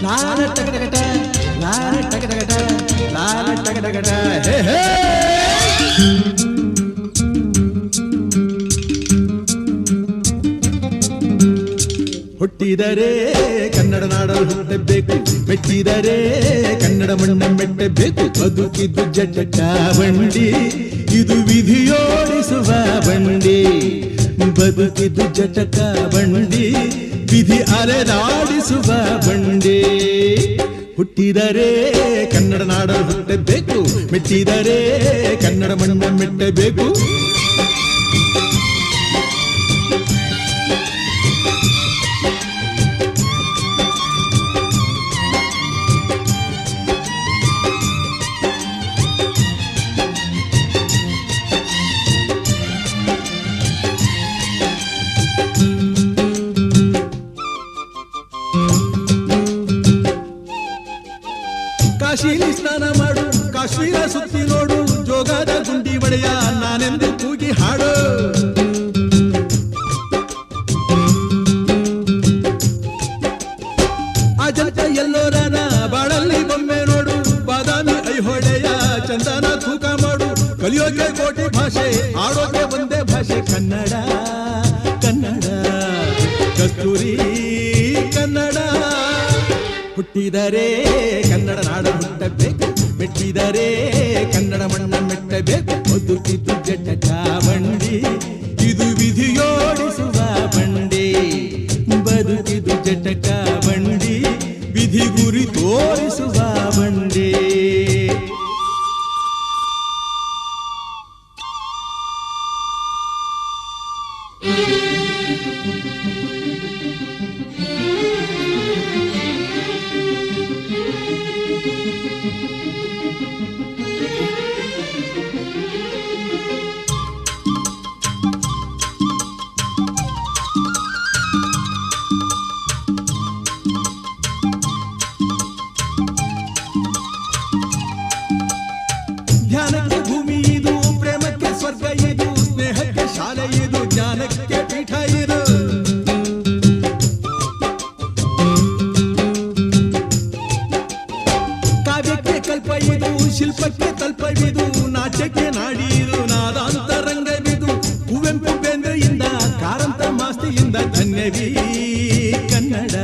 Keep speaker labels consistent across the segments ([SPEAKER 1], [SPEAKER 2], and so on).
[SPEAKER 1] ಲಾಲ ಟಗಟಗಟ ಲಾಲ ಟಗಟಗಟ ಲಾಲ ಟಗಟಗಟ ಹೇ ಹೇ ಹುಟ್ಟಿದರೆ ಕನ್ನಡ ನಾಡಲು ಹುಟ್ಟಬೇಕು, ಮೆಟ್ಟಿದರೆ ಕನ್ನಡ ಮಣ್ಣ ಮೆಟ್ಟಬೇಕು. ಬದುಕಿದ್ದು ಜಟಕ ಬಂಡಿ, ಇದು ವಿಧಿಯೋಡಿಸುವ ಬಂಡಿ. ಬದುಕಿದ್ದು ಜಟಕ ಬಂಡಿ, ವಿಧಿ ಅಲೆದಾಡಿಸುವ ಬಂಡಿ. ಹುಟ್ಟಿದರೆ ಕನ್ನಡ ನಾಡಲು ಹುಟ್ಟಬೇಕು, ಮೆಟ್ಟಿದರೆ ಕನ್ನಡ ಮಣ್ಣ ಮೆಟ್ಟಬೇಕು. ಕಾಶಿಲಿ ಸ್ನಾನ ಮಾಡು, ಕಾಶ್ಮೀರ ಸುತ್ತಿ ನೋಡು, ಜೋಗದ ಗುಂಡಿ ಒಡೆಯ ನಾನೆಂದು ಕೂಗಿ ಹಾಡು. ಅಜಂತ ಎಲ್ಲೋರನ ಬಾಳಲ್ಲಿ ಬೊಮ್ಮೆ ನೋಡು, ಬಾದಾಮಿ ಐಹೊಳೆಯ ಚಂದನ ತೂಕ ಮಾಡು. ಕಲಿಯೋಕೆ ಕೋಟಿ ಭಾಷೆ, ಆಡೋಕೆ ಒಂದೇ ಭಾಷೆ ಕನ್ನಡ. ಕನ್ನಡ ಕಸ್ತೂರಿ ಕನ್ನಡ. ಹುಟ್ಟಿದರೆ ಕನ್ನಡ ನಾಡ ಹುಟ್ಟಬೇಕು, ಮೆಟ್ಟಿದರೆ ಕನ್ನಡ ಮಣ್ಣ ಮೆಟ್ಟಬೇಕು. ಬದುಕಿದ್ದು ಜಟಕ ಬಂಡಿ, ಇದು ವಿಧಿಯೋಡಿಸುವ ಬಂಡಿ. ಬದುಕಿದ್ದು ಜಟಕ ಬಂಡಿ, ವಿಧಿ ಗುರಿ ತೋರಿಸುವ ಬಂಡಿ. ಧ್ಯಾನಕ್ಕೆ ಭೂಮಿ ಇದು, ಪ್ರೇಮಕ್ಕೆ ಸ್ವರ್ಗ ಇದು, ಸ್ನೇಹಕ್ಕೆ ಶಾಲೆ ಇದು, ಜ್ಞಾನಕ್ಕೆ ಪೀಠ ಇದು. ಕಾವ್ಯಕ್ಕೆ ಕಲ್ಪ ಇದು, ಶಿಲ್ಪಕ್ಕೆ ತಲ್ಪವಿದು, ನಾಟ್ಯಕ್ಕೆ ನಾಡಿ ಇದು, ನಾದಾಂತರಂಗವಿದು. ಕುವೆಂಪು ಬೇಂದ್ರೆಯಿಂದ, ಕಾರಂತ ಮಾಸ್ತಿಯಿಂದ ಧನ್ಯವೀ ಕನ್ನಡ.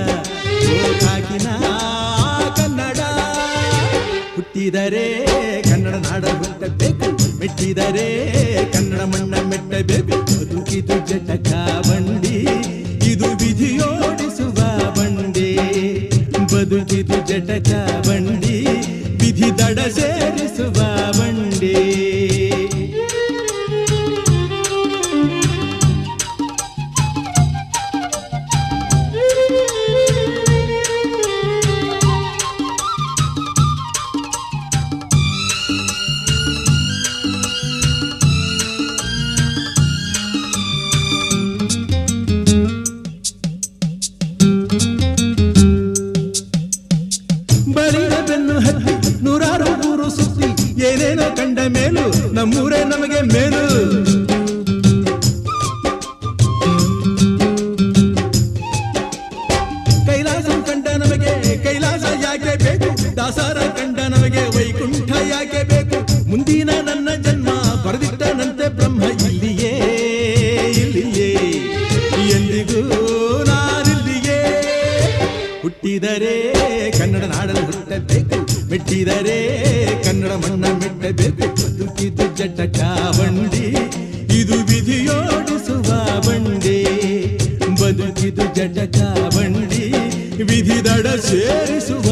[SPEAKER 1] ಕಾಕಿನ ಕನ್ನಡ. ಹುಟ್ಟಿದರೆ ಕನ್ನಡ ನಾಡ ಹುಟ್ಟಬೇಕು, ಮೆಟ್ಟಿದರೆ ಕನ್ನಡ ಮಣ್ಣ ಮೆಟ್ಟಬೇಕು. ಬದುಕಿದು ಜಟಕ ಬಂಡಿ, ಇದು ವಿಧಿಯೋಡಿಸುವ ಬಂಡಿ. ಬದುಕಿದು ಜಟಕ ಬಂಡಿ, ವಿಧಿ ದಡ ಸೇರಿಸುವ ಬಂಡಿ. ಬಳಿದ ಬೆನ್ನು ಹತ್ತಿ ನೂರಾರು ಊರು ಸುತ್ತಿ, ಏನೇನೋ ಕಂಡ ಮೇಲು ನಮ್ಮೂರೇ ನಮಗೆ ಮೇಲು. ಕೈಲಾಸ ಕಂಡ ನಮಗೆ ಕೈಲಾಸ ಯಾಕೆ ಬೇಕು, ದಾಸರ ಕಂಡ ನಮಗೆ ವೈಕುಂಠ ಯಾಕೆ ಬೇಕು. ಮುಂದಿನ ನನ್ನ ಜನ್ಮ ಬರೆದಿಟ್ಟನಂತೆ ಬ್ರಹ್ಮ ಇಲ್ಲಿಯೇ ಇಲ್ಲಿಯೇ, ಎಂದಿಗೂ ನಾನಿಲ್ಲಿಯೇ. ಹುಟ್ಟಿದರೆ ಕನ್ನಡ ನಾಡಲು ಹುಟ್ಟಬೇಕು, ಮೆಟ್ಟಿದರೆ ಕನ್ನಡ ಮಣ್ಣ ಮೆಟ್ಟಬೇಕು. ಬದುಕಿದು ಜಟಕ ಬಂಡಿ, ಇದು ವಿಧಿಯೋಡಿಸುವ ಬಂಡಿ. ಬದುಕಿದು ಜಟಕ ಬಂಡಿ, ವಿಧಿ ದಡ ಸೇರಿಸುವ